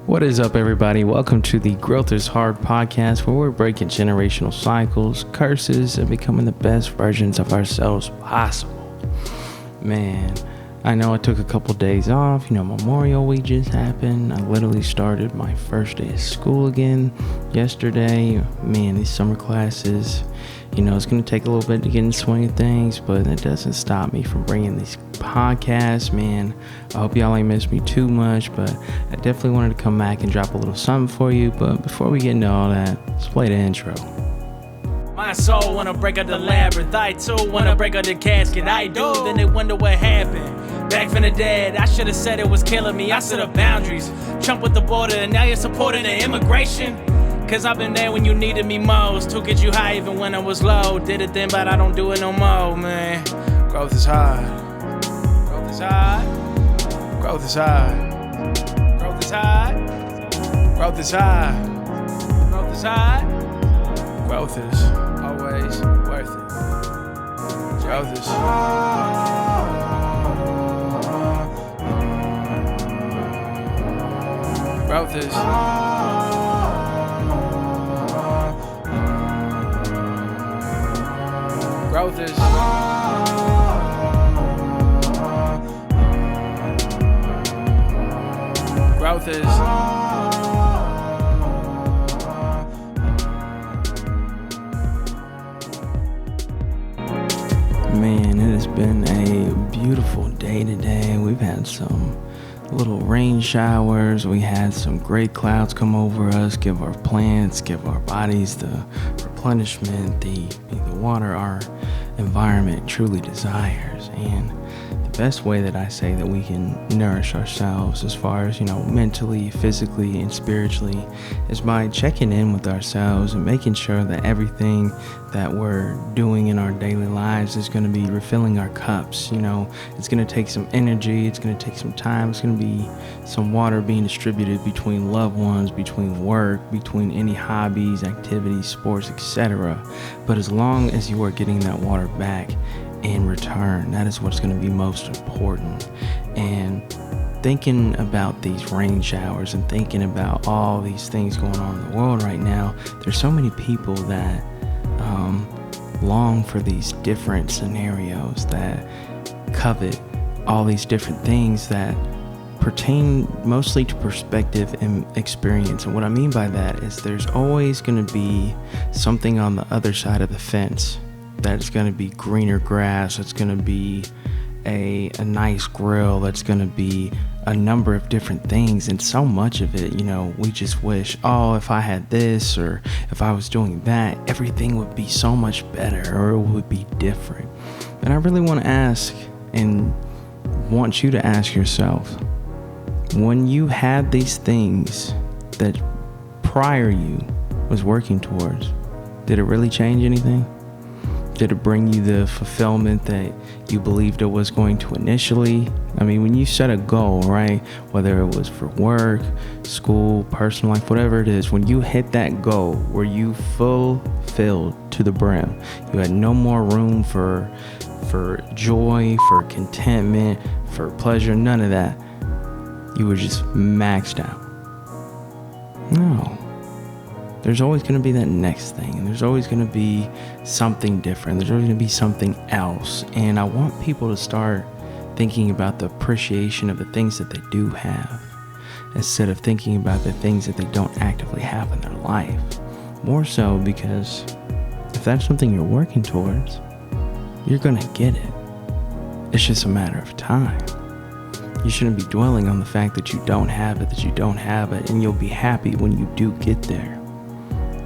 What is up, everybody? Welcome to the Growth is Hard podcast, where we're breaking generational cycles, curses, and becoming the best versions of ourselves possible. Man, I know I took a couple days off. Memorial Week just happened. I literally started my first day of school again yesterday. Man, these summer classes, it's going to take a little bit to get in the swing of things, but it doesn't stop me from bringing these podcasts, man. I hope y'all ain't missed me too much, but I definitely wanted to come back and drop a little something for you. But before we get into all that, let's play the intro. My soul wanna break out the labyrinth, I too wanna break out the casket, I do. Then they wonder what happened. Back from the dead, I should've said it was killing me. I set up boundaries, Trump with the border, and now you're supporting the immigration. Cause I've been there when you needed me most, to get you high even when I was low. Did it then, but I don't do it no more, man. Growth is hard. Growth is hard. Growth is hard. Growth is hard. Growth is hard. Growth is hard. Growth is always worth it. Growth is growth is growth is growth is Man, it has been a beautiful day today. We've had some little rain showers. We had some gray clouds come over us, give our plants, give our bodies the replenishment, the water our environment truly desires. And the best way that I say that we can nourish ourselves as far as, mentally, physically, and spiritually is by checking in with ourselves and making sure that everything that we're doing in our daily lives is going to be refilling our cups. It's going to take some energy, it's going to take some time, it's going to be some water being distributed between loved ones, between work, between any hobbies, activities, sports, etc. But as long as you are getting that water back in return, that is what's going to be most important. And thinking about these rain showers and thinking about all these things going on in the world right now, there's so many people that long for these different scenarios, that covet all these different things that pertain mostly to perspective and experience. And what I mean by that is there's always going to be something on the other side of the fence that's going to be greener grass, that's going to be a nice grill, that's going to be a number of different things. And so much of it, we just wish, if I had this, or if I was doing that, everything would be so much better, or it would be different. And I really want to ask, and want you to ask yourself, when you had these things that prior you was working towards, did it really change anything? Did it bring you the fulfillment that you believed it was going to initially? I mean, when you set a goal, right, whether it was for work, school, personal life, whatever it is, when you hit that goal, were you fulfilled to the brim? You had no more room for joy, for contentment, for pleasure, none of that. You were just maxed out. No. There's always going to be that next thing, and there's always going to be something different. There's always going to be something else. And I want people to start thinking about the appreciation of the things that they do have, instead of thinking about the things that they don't actively have in their life. More so because if that's something you're working towards, you're going to get it. It's just a matter of time. You shouldn't be dwelling on the fact that you don't have it, and you'll be happy when you do get there.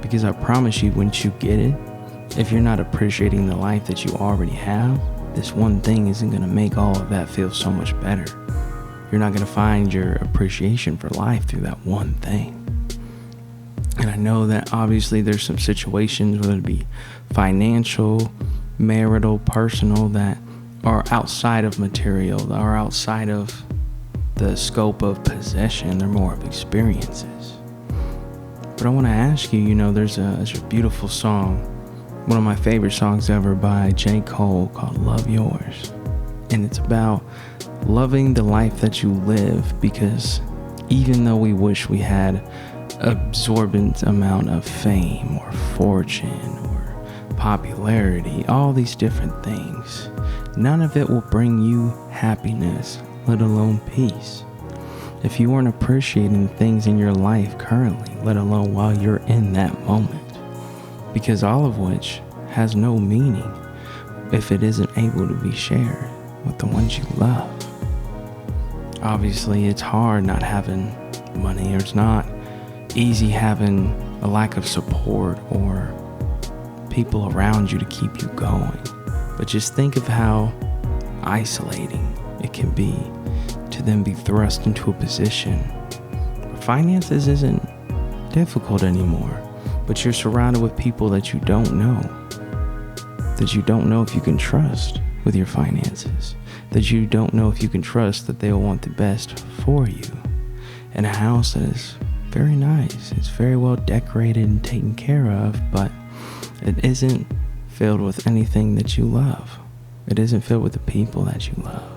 Because I promise you, once you get it, if you're not appreciating the life that you already have, this one thing isn't going to make all of that feel so much better. You're not going to find your appreciation for life through that one thing. And I know that obviously there's some situations, whether it be financial, marital, personal, that are outside of material, that are outside of the scope of possession. They're more of experiences. But I want to ask you, there's a beautiful song, one of my favorite songs ever by J. Cole, called Love Yourz. And it's about loving the life that you live, because Even though we wish we had absorbent amount of fame or fortune or popularity, all these different things, none of it will bring you happiness, let alone peace. If you aren't appreciating things in your life currently, let alone while you're in that moment, because all of which has no meaning if it isn't able to be shared with the ones you love. Obviously, it's hard not having money, or it's not easy having a lack of support or people around you to keep you going. But just think of how isolating it can be to then be thrust into a position where finances isn't difficult anymore, but you're surrounded with people that you don't know if you can trust with your finances, that you don't know if you can trust that they'll want the best for you. And a house that is very nice, it's very well decorated and taken care of, but it isn't filled with anything that you love. It isn't filled with the people that you love.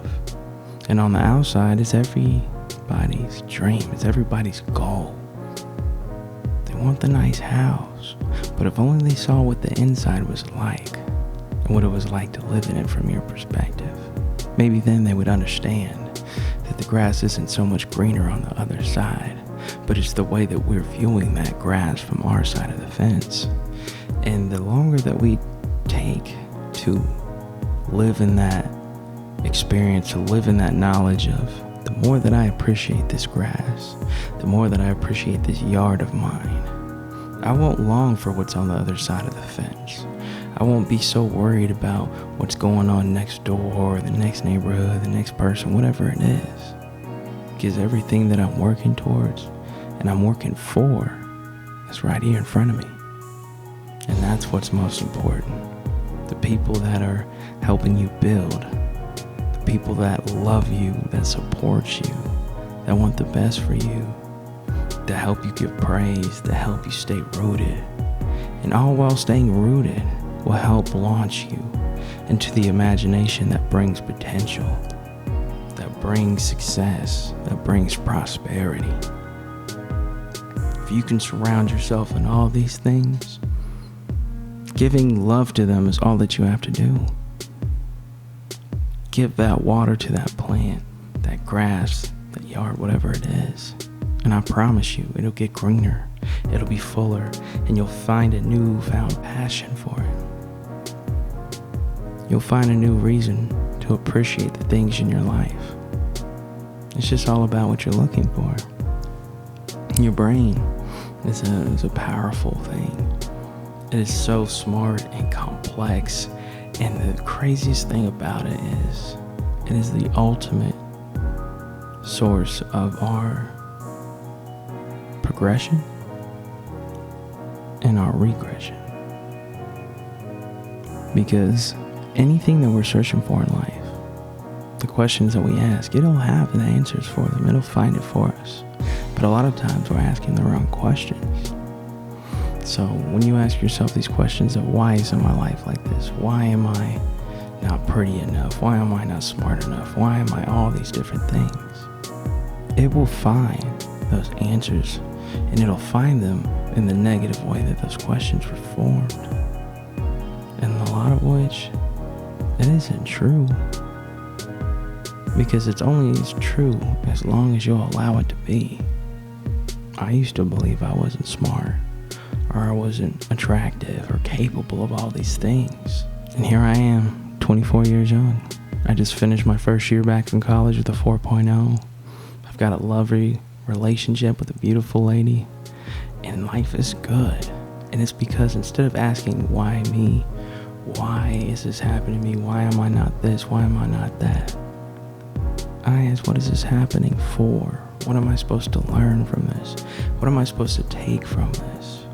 And on the outside, it's everybody's dream, it's everybody's goal. They want the nice house, but if only they saw what the inside was like and what it was like to live in it from your perspective, maybe then they would understand that the grass isn't so much greener on the other side, but it's the way that we're viewing that grass from our side of the fence. And the longer that we take to live in that experience, to live in that knowledge of, the more that I appreciate this grass, the more that I appreciate this yard of mine, I won't long for what's on the other side of the fence. I won't be so worried about what's going on next door, the next neighborhood, the next person, whatever it is. Because everything that I'm working towards and I'm working for is right here in front of me. And that's what's most important. The people that are helping you build, the people that love you, that support you, that want the best for you, to help you give praise, to help you stay rooted. And all while staying rooted will help launch you into the imagination that brings potential, that brings success, that brings prosperity. If you can surround yourself in all these things, giving love to them is all that you have to do. Give that water to that plant, that grass, that yard, whatever it is. And I promise you, it'll get greener, it'll be fuller, and you'll find a newfound passion for it. You'll find a new reason to appreciate the things in your life. It's just all about what you're looking for. Your brain is a powerful thing. It is so smart and complex, and the craziest thing about it is the ultimate source of our progression and our regression. Because anything that we're searching for in life, the questions that we ask, it'll have the answers for them. It'll find it for us. But a lot of times we're asking the wrong questions. So when you ask yourself these questions of why isn't my life like this? Why am I not pretty enough? Why am I not smart enough? Why am I all these different things? It will find those answers, and it'll find them in the negative way that those questions were formed. And a lot of which, it isn't true. Because it's only as true as long as you'll allow it to be. I used to believe I wasn't smart, or I wasn't attractive or capable of all these things. And here I am, 24 years young. I just finished my first year back in college with a 4.0. I've got a lovely relationship with a beautiful lady, and life is good. And it's because instead of asking why me, why is this happening to me, why am I not this, why am I not that, I ask, what is this happening for? What am I supposed to learn from this? What am I supposed to take from this?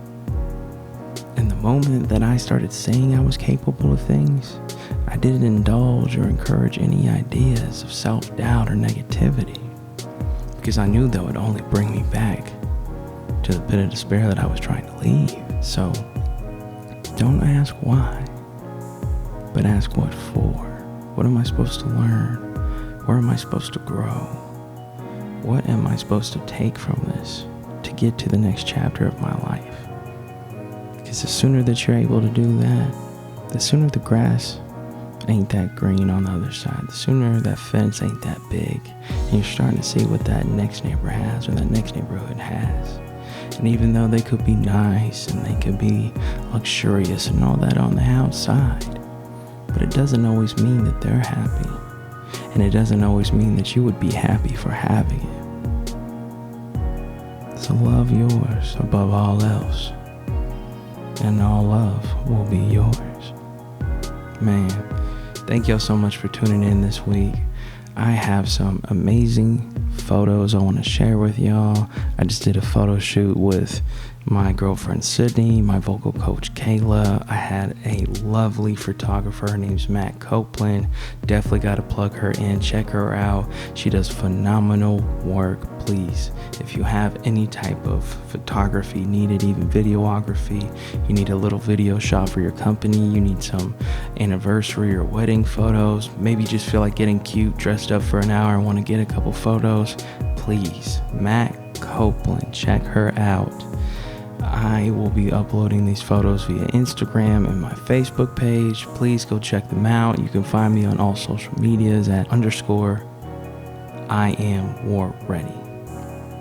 And the moment that I started saying I was capable of things, I didn't indulge or encourage any ideas of self-doubt or negativity, because I knew that would only bring me back to the pit of despair that I was trying to leave. So don't ask why, but ask what for. What am I supposed to learn? Where am I supposed to grow? what am I supposed to take from this to get to the next chapter of my life? Because the sooner that you're able to do that, the sooner the grass ain't that green on the other side, the sooner that fence ain't that big, and you're starting to see what that next neighbor has or that next neighborhood has. And even though they could be nice and they could be luxurious and all that on the outside, but it doesn't always mean that they're happy. And it doesn't always mean that you would be happy for having it. So love yours above all else, and all love will be yours. Man, thank y'all so much for tuning in this week. I have some amazing photos I want to share with y'all. I just did a photo shoot with my girlfriend Sydney, my vocal coach Kayla. I had a lovely photographer. Her name's Matt Copeland. Definitely got to plug her in. Check her out. She does phenomenal work. Please, if you have any type of photography needed, even videography, you need a little video shot for your company, you need some anniversary or wedding photos, maybe you just feel like getting cute, dressed up for an hour and want to get a couple photos, please, Matt Copeland, check her out. I will be uploading these photos via Instagram and my Facebook page. Please go check them out. You can find me on all social medias at _I am war ready.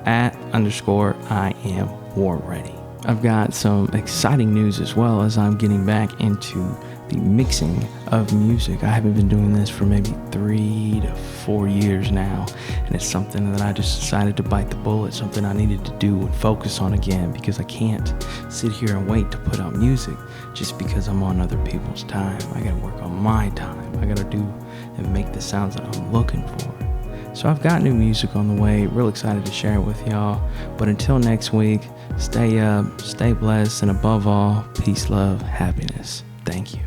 At _I am war ready. I've got some exciting news as well as I'm getting back into the mixing of music. I haven't been doing this for maybe 3 to 4 years now, and it's something that I just decided to bite the bullet, something I needed to do and focus on again, because I can't sit here and wait to put out music just because I'm on other people's time. I gotta work on my time. I gotta do and make the sounds that I'm looking for. So I've got new music on the way, real excited to share it with y'all. But until next week, stay up, stay blessed, and above all, peace, love, happiness. Thank you.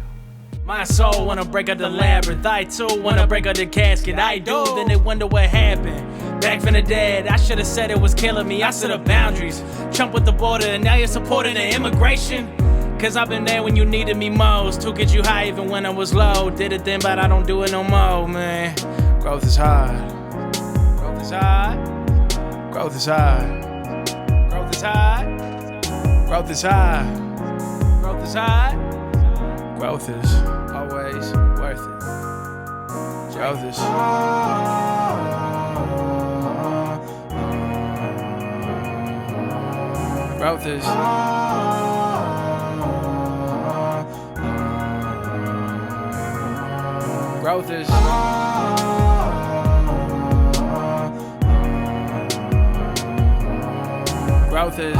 My soul wanna break out the labyrinth. I too wanna break out the casket. I do, then they wonder what happened. Back from the dead, I should've said it was killing me. I set up boundaries, jump with the border, and now you're supporting the immigration. Cause I've been there when you needed me most. To get you high even when I was low. Did it then, but I don't do it no more, man. Growth is hard. Growth is hard. Growth is hard. Growth is hard. Growth is hard. Growth is hard. Growth is always worth it. Growth is growth is growth is growth is